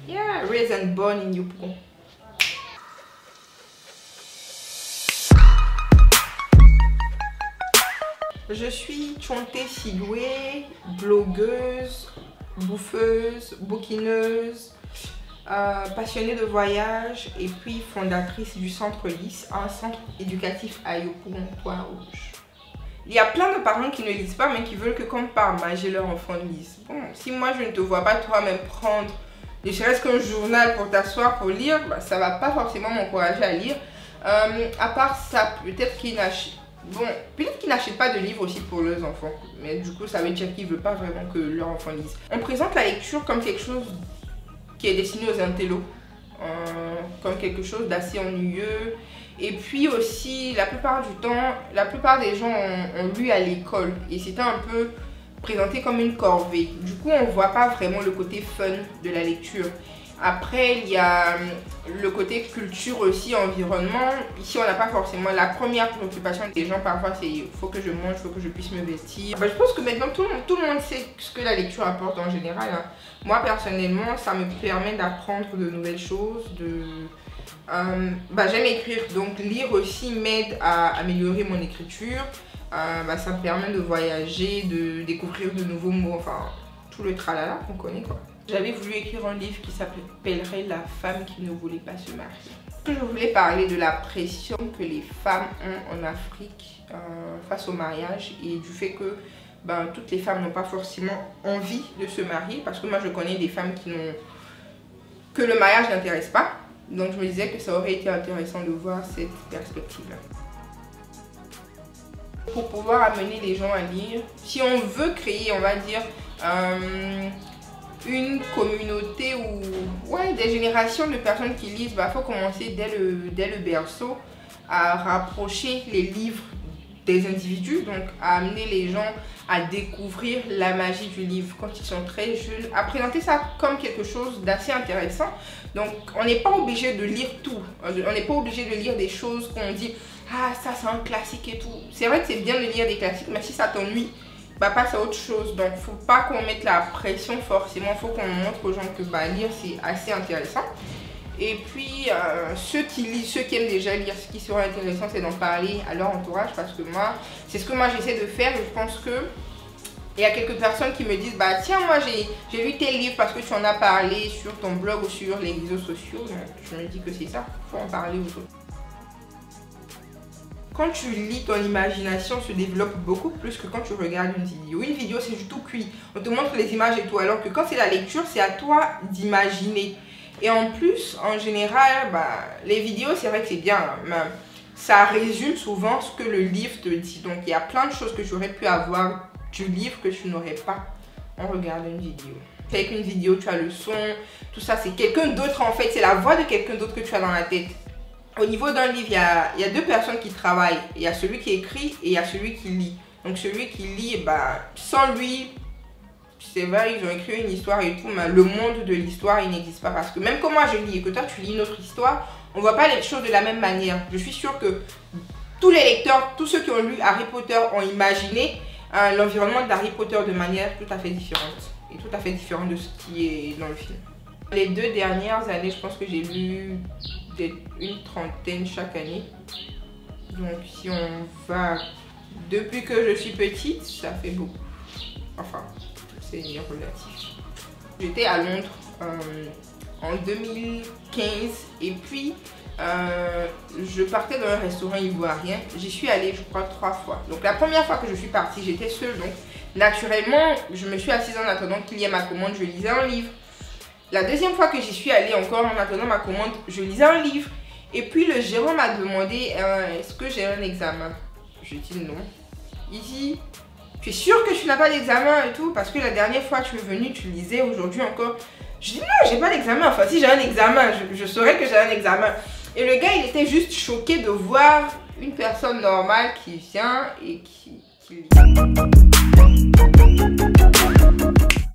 Yeah, raised and born in Yopougon. Je suis Chonté Sidoué, blogueuse, bouffeuse, bouquineuse, passionnée de voyage et puis fondatrice du Centre Lys, un centre éducatif à Yopougon, Trois-Rouges. Il y a plein de parents qui ne lisent pas mais qui veulent que comme par magie leur enfant lise. Bon, si moi je ne te vois pas toi-même prendre ne serait-ce qu'un journal pour t'asseoir pour lire, bah, ça va pas forcément m'encourager à lire. À part ça, peut-être qu'ils n'achètent pas de livres aussi pour leurs enfants. Mais du coup, ça veut dire qu'ils ne veulent pas vraiment que leur enfant lise. On présente la lecture comme quelque chose qui est destiné aux intellos. Comme quelque chose d'assez ennuyeux. Et puis aussi, la plupart du temps, la plupart des gens ont lu à l'école. Et c'était un peu présenté comme une corvée. Du coup, on ne voit pas vraiment le côté fun de la lecture. Après, il y a le côté culture aussi, environnement. Ici, on n'a pas forcément la première préoccupation des gens. Parfois, c'est il faut que je mange, il faut que je puisse me vestir. Bah, je pense que maintenant, tout le monde sait ce que la lecture apporte en général. Hein. Moi, personnellement, ça me permet d'apprendre de nouvelles choses. J'aime écrire, donc lire aussi m'aide à améliorer mon écriture. Ça me permet de voyager, de découvrir de nouveaux mots, enfin, tout le tralala qu'on connaît quoi. J'avais voulu écrire un livre qui s'appellerait La femme qui ne voulait pas se marier. Je voulais parler de la pression que les femmes ont en Afrique face au mariage et du fait que toutes les femmes n'ont pas forcément envie de se marier parce que moi je connais des femmes que le mariage n'intéresse pas. Donc je me disais que ça aurait été intéressant de voir cette perspective-là. Pour pouvoir amener les gens à lire, si on veut créer, on va dire, une communauté ou des générations de personnes qui lisent, faut commencer dès le berceau à rapprocher les livres des individus, donc à amener les gens à découvrir la magie du livre quand ils sont très jeunes, à présenter ça comme quelque chose d'assez intéressant. Donc on n'est pas obligé de lire tout, on n'est pas obligé de lire des choses qu'on dit ah ça c'est un classique et tout. C'est vrai que c'est bien de lire des classiques, mais si ça t'ennuie, passe à autre chose. Donc faut pas qu'on mette la pression forcément, faut qu'on montre aux gens que lire c'est assez intéressant. Et puis ceux qui lisent, ceux qui aiment déjà lire, ce qui serait intéressant c'est d'en parler à leur entourage parce que moi, c'est ce que moi j'essaie de faire. Je pense que il y a quelques personnes qui me disent tiens moi j'ai lu tel livre parce que tu en as parlé sur ton blog ou sur les réseaux sociaux. Donc je me dis que c'est ça, faut en parler aux autres. Quand tu lis, ton imagination se développe beaucoup plus que quand tu regardes une vidéo. Une vidéo c'est du tout cuit, on te montre les images et tout, alors que quand c'est la lecture c'est à toi d'imaginer. Et en plus, en général, les vidéos, c'est vrai que c'est bien, mais ça résume souvent ce que le livre te dit. Donc, il y a plein de choses que tu aurais pu avoir du livre que tu n'aurais pas en regardant une vidéo. Avec une vidéo, tu as le son, tout ça, c'est quelqu'un d'autre en fait. C'est la voix de quelqu'un d'autre que tu as dans la tête. Au niveau d'un livre, il y a deux personnes qui travaillent. Il y a celui qui écrit et il y a celui qui lit. Donc, celui qui lit, sans lui... C'est vrai, ils ont écrit une histoire et tout, mais le monde de l'histoire, il n'existe pas. Parce que même quand moi je lis et que toi tu lis une autre histoire, on ne voit pas les choses de la même manière. Je suis sûre que tous les lecteurs, tous ceux qui ont lu Harry Potter ont imaginé l'environnement d'Harry Potter de manière tout à fait différente. Et tout à fait différente de ce qui est dans le film. Les 2 dernières années, je pense que j'ai lu une trentaine chaque année. Donc si on va depuis que je suis petite, ça fait beaucoup. Enfin... c'est relatif. J'étais à Londres en 2015 et puis je partais dans un restaurant ivoirien. J'y suis allée je crois 3 fois. Donc la première fois que je suis partie, j'étais seule. Donc naturellement, je me suis assise en attendant qu'il y ait ma commande, je lisais un livre. La deuxième fois que j'y suis allée encore en attendant ma commande, je lisais un livre. Et puis le gérant m'a demandé est-ce que j'ai un examen? Je dis non. Il dit tu es sûr que tu n'as pas d'examen et tout? Parce que la dernière fois tu es venu, tu lisais, aujourd'hui encore. Je dis non, j'ai pas d'examen. Enfin, si j'ai un examen, je saurais que j'ai un examen. Et le gars, il était juste choqué de voir une personne normale qui vient et qui lit.